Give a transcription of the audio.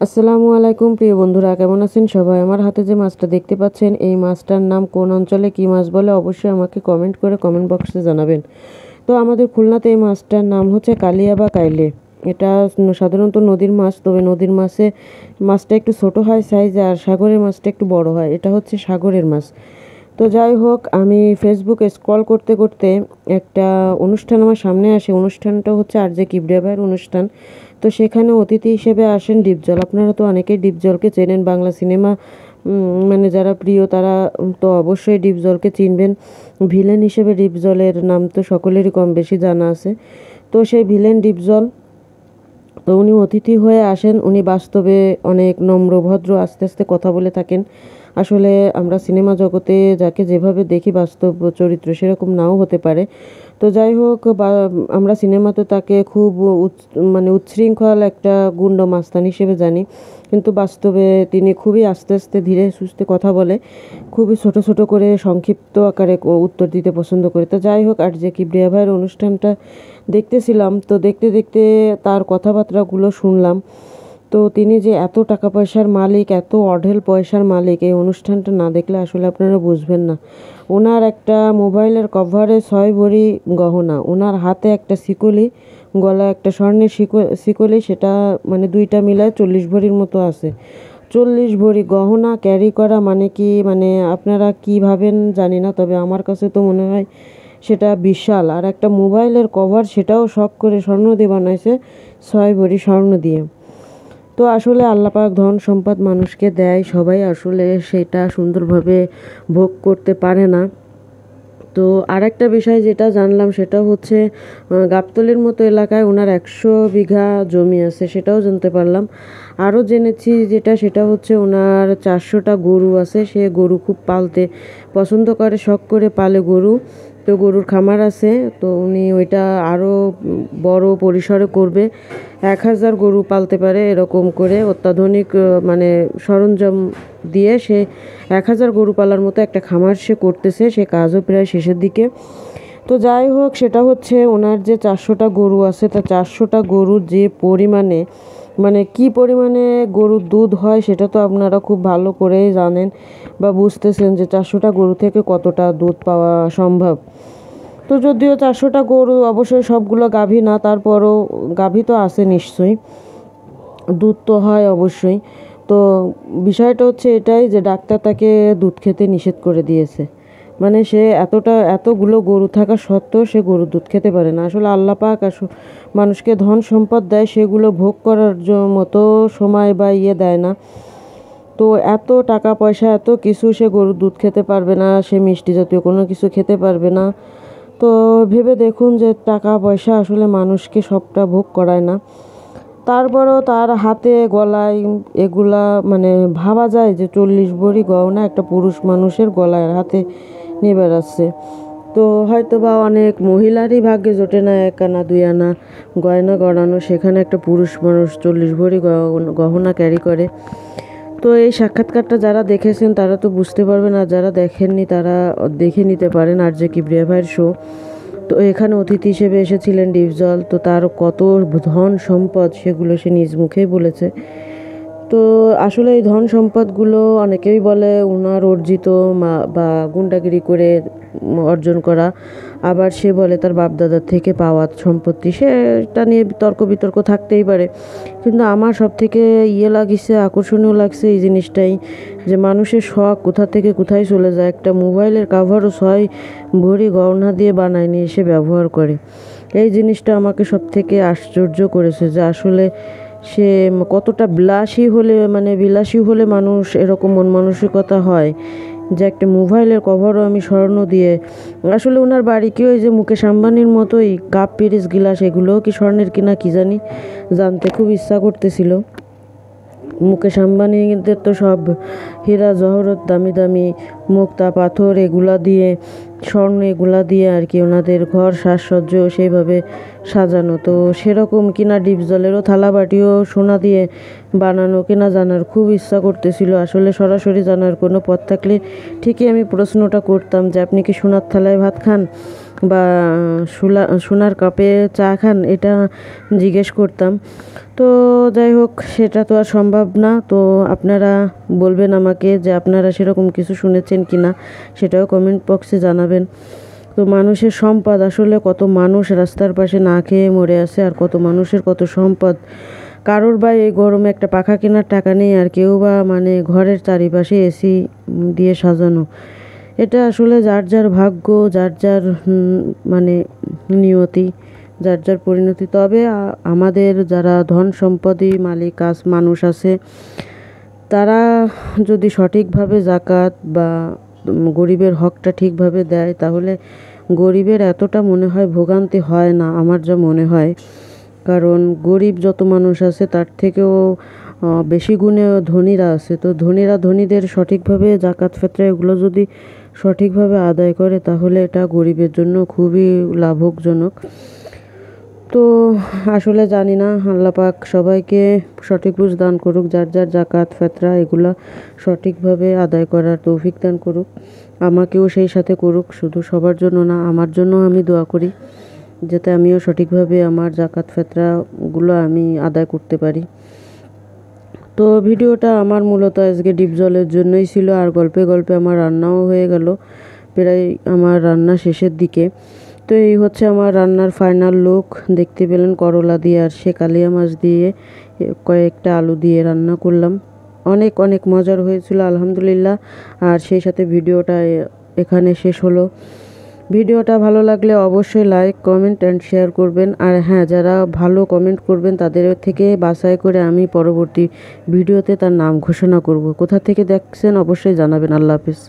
আসসালামু আলাইকুম প্রিয় বন্ধুরা, কেমন আছেন সবাই? আমার হাতে যে মাছটা দেখতে পাচ্ছেন, এই মাছটার নাম কোন অঞ্চলে কী মাছ বলে অবশ্যই আমাকে কমেন্ট করে কমেন্ট বক্সে জানাবেন। তো আমাদের খুলনাতে এই মাছটার নাম হচ্ছে কালিয়া বা কাইলে। এটা সাধারণত নদীর মাছ, তবে নদীর মাছটা একটু ছোট হয় সাইজে, আর সাগরের মাছটা একটু বড় হয়। এটা হচ্ছে সাগরের মাছ। তো যাই হোক, আমি ফেসবুকে স্ক্রল করতে করতে একটা অনুষ্ঠান আমার সামনে আসে। অনুষ্ঠানটা হচ্ছে RJ কিবরিয়া ভাইয়ের অনুষ্ঠান। তো সেখানে অতিথি হিসেবে আসেন ডিপজল। আপনারা তো অনেকেই ডিপজলকে চেনেন, বাংলা সিনেমা মানে যারা প্রিয় তারা তো অবশ্যই ডিপজলকে চিনবেন। ভিলেন হিসেবে ডিপজলের নাম তো সকলেরই কম বেশি জানা আছে। তো সেই ভিলেন ডিপজল, তো উনি অতিথি হয়ে আসেন। উনি বাস্তবে অনেক নম্র ভদ্র, আস্তে আস্তে কথা বলে থাকেন। আসলে আমরা সিনেমা জগতে যাকে যেভাবে দেখি, বাস্তব চরিত্র সেরকম নাও হতে পারে। তো যাই হোক, আমরা সিনেমাতে তাকে খুব মানে উচ্ছৃঙ্খল একটা গুন্ডা মাস্তান হিসেবে জানি, কিন্তু বাস্তবে তিনি খুবই আস্তে আস্তে ধীরে সুস্থে কথা বলে, খুবই ছোট ছোট করে সংক্ষিপ্ত আকারে উত্তর দিতে পছন্দ করে। তো যাই হোক, RJ কিবরিয়া ভাইয়ের অনুষ্ঠানটা দেখতেছিলাম। তো দেখতে দেখতে তার কথাবার্তাগুলো শুনলাম। তো তিনি যে এত টাকা পয়সার মালিক, এত অঢেল পয়সার মালিক, এই অনুষ্ঠানটা না দেখলে আসলে আপনারা বুঝবেন না। ওনার একটা মোবাইলের কভারে 6 ভরি গহনা, ওনার হাতে একটা শিকলি, গলায় একটা স্বর্ণের শিকলি, সেটা মানে দুইটা মিলায় 40 ভরির মতো আছে। 40 ভরি গহনা ক্যারি করা মানে কি, মানে আপনারা কি ভাবেন জানি না, তবে আমার কাছে তো মনে হয় সেটা বিশাল। আর একটা মোবাইলের কভার, সেটাও শখ করে স্বর্ণ দিয়ে বানাইছে, 6 ভরি স্বর্ণ দিয়ে। তো আসলে আল্লাহ পাক ধন সম্পদ মানুষকে দেয়, সবাই আসলে সেটা সুন্দরভাবে ভোগ করতে পারে না। তো আরেকটা বিষয় যেটা জানলাম সেটা হচ্ছে গাবতলীর মতো এলাকায় ওনার 100 বিঘা জমি আছে, সেটাও জানতে পারলাম। আরও জেনেছি যেটা, সেটা হচ্ছে ওনার 400টা গরু আছে। সে গরু খুব পালতে পছন্দ করে, শখ করে পালে গরু। তো গরুর খামার আছে, তো উনি ওইটা আরও বড় পরিসরে করবে। 1000 গরু পালতে পারে এরকম করে অত্যাধুনিক মানে সরঞ্জাম দিয়ে সে 1000 গরু পালার মতো একটা খামার সে করতেছে। সে কাজও প্রায় শেষের দিকে। তো যাই হোক, সেটা হচ্ছে ওনার যে 400টা গরু আছে, তা 400টা গরুর যে পরিমাণে, মানে কি পরিমাণে গরুর দুধ হয় সেটা তো আপনারা খুব ভালো করেই জানেন বা বুঝতেছেন যে 400টা গরু থেকে কতটা দুধ পাওয়া সম্ভব। তো যদিও 400টা গরু অবশ্যই সবগুলো গাভী না, তারপরও গাভী তো আছে নিশ্চয়ই, দুধ তো হয় অবশ্যই। তো বিষয়টা হচ্ছে এটাই যে ডাক্তার তাকে দুধ খেতে নিষেধ করে দিয়েছে। মানে সে এতগুলো গরু থাকা সত্ত্বেও সে গরুর দুধ খেতে পারে না। আসলে আল্লাহ পাক মানুষকে ধন সম্পদ দেয়, সেগুলো ভোগ করার মতো সময় বা দেয় না। তো এত টাকা পয়সা, এত কিছু, সে গরুর দুধ খেতে পারবে না, সে মিষ্টি জাতীয় কোনো কিছু খেতে পারবে না। তো ভেবে দেখুন যে টাকা পয়সা আসলে মানুষকে সবটা ভোগ করায় না। তারপরেও তার হাতে গলায় এগুলা, মানে ভাবা যায় যে 40 ভরি গয়না একটা পুরুষ মানুষের গলায় হাতে নিয়ে বেড়াচ্ছে। তো হয়তো বা অনেক মহিলারই ভাগ্যে জোটে না 1 আনা 2 আনা গয়না গড়ানো, সেখানে একটা পুরুষ মানুষ 40 ভরি গহনা ক্যারি করে। তো এই সাক্ষাৎকারটা যারা দেখেছেন তারা তো বুঝতে পারবেন, আর যারা দেখেননি তারা দেখে নিতে পারেন RJ কিবরিয়া ভাইয়ের শো। তো এখানে অতিথি হিসেবে এসেছিলেন ডিপজল। তো তার কত ধন সম্পদ সেগুলো সে নিজ মুখেই বলেছে। তো আসলে এই ধন সম্পদগুলো অনেকেই বলে উনার অর্জিত বা গুন্ডাগিরি করে অর্জন করা, আবার সে বলে তার বাপদাদার থেকে পাওয়া সম্পত্তি। সেটা নিয়ে তর্ক বিতর্ক থাকতেই পারে, কিন্তু আমার সব থেকে লাগছে, আকর্ষণীয় লাগছে এই জিনিসটাই, যে মানুষের শখ কোথা থেকে কোথায় চলে যায়। একটা মোবাইলের কাভারও 6 ভরি গয়না দিয়ে বানায় নিয়ে এসে ব্যবহার করে। এই জিনিসটা আমাকে সব থেকে আশ্চর্য করেছে, যে আসলে সে কতটা বিলাসী হলে মানুষ এরকম মন মানসিকতা হয়, যে একটা মোবাইলের কভারও আমি স্বর্ণ দিয়ে। আসলে ওনার বাড়ি কি ওই যে মুকেশ আম্বানির মতোই কাপ পিরিচ গিলাস, এগুলোও কি স্বর্ণের কিনা কি জানি, জানতে খুব ইচ্ছা করতেছিল। মুকেশ আম্বানিদের তো সব হীরা জহরত, দামি দামি মুক্তা পাথর, এগুলা দিয়ে, স্বর্ণ এগুলা দিয়ে আর কি ওনাদের ঘর সাজসজ্জ সেইভাবে সাজানো। তো সেরকম কিনা ডিপজলেরও থালাবাটিও সোনা দিয়ে বানানো কিনা জানার খুব ইচ্ছা করতেছিল। আসলে সরাসরি জানার কোনো পথ থাকলে ঠিকই আমি প্রশ্নটা করতাম যে আপনি কি সোনার থালায় ভাত খান। বা সোনার কাপে চা খান, এটা জিজ্ঞেস করতাম। তো যাই হোক, সেটা তো আর সম্ভব না। তো আপনারা বলবেন আমাকে যে আপনারা সেরকম কিছু শুনেছেন কি না, সেটাও কমেন্ট বক্সে জানাবেন। তো মানুষের সম্পদ, আসলে কত মানুষ রাস্তার পাশে না খেয়ে মরে আছে, আর কত মানুষের কত সম্পদ। কারোর বা এই গরমে একটা পাখা কেনার টাকা নেই, আর কেউ বা মানে ঘরের চারিপাশে এসি দিয়ে সাজানো। এটা আসলে যার যার ভাগ্য, যার যার মানে নিয়তি, যার যার পরিণতি। তবে আমাদের যারা ধন সম্পদী মালিক মানুষ আছে, তারা যদি সঠিকভাবে জাকাত বা গরিবের হকটা ঠিকভাবে দেয়, তাহলে গরিবের এতটা মনে হয় ভোগান্তি হয় না, আমার যা মনে হয়। কারণ গরিব যত মানুষ আছে তার থেকেও বেশি গুণে ধনীরা আছে। তো ধনীরা ধনীদের সঠিকভাবে জাকাত ফেতরা এগুলো যদি সঠিকভাবে আদায় করে, তাহলে এটা গরিবের জন্য খুবই লাভজনক। তো আসলে জানি না, আল্লাহ পাক সবাইকে সঠিক বুঝ দান করুক, যার যার জাকাত ফেতরা এগুলা সঠিকভাবে আদায় করার তৌফিক দান করুক, আমাকেও সেই সাথে করুক। শুধু সবার জন্য না, আমার জন্য আমি দোয়া করি, যাতে আমিও সঠিকভাবে আমার জাকাত ফেতরাগুলো আমি আদায় করতে পারি। তো ভিডিওটা আমার মূলত আজকে ডিপ জলের জন্যই ছিল, আর গল্পে গল্পে আমার রান্নাও হয়ে গেল, প্রায় আমার রান্না শেষের দিকে। তো এই হচ্ছে আমার রান্নার ফাইনাল লুক। দেখতে পেলেন করলা দিয়ে আর সে কালিয়া মাছ দিয়ে কয়েকটা আলু দিয়ে রান্না করলাম। অনেক অনেক মজার হয়েছিল আলহামদুলিল্লাহ। আর সেই সাথে ভিডিওটা এখানে শেষ হলো। ভিডিওটা ভালো লাগলে অবশ্যই লাইক, কমেন্ট অ্যান্ড শেয়ার করবেন। আর হ্যাঁ, যারা ভালো কমেন্ট করবেন তাদের থেকে বাছাই করে আমি পরবর্তী ভিডিওতে তার নাম ঘোষণা করব। কোথা থেকে দেখছেন অবশ্যই জানাবেন। আল্লাহ হাফিজ।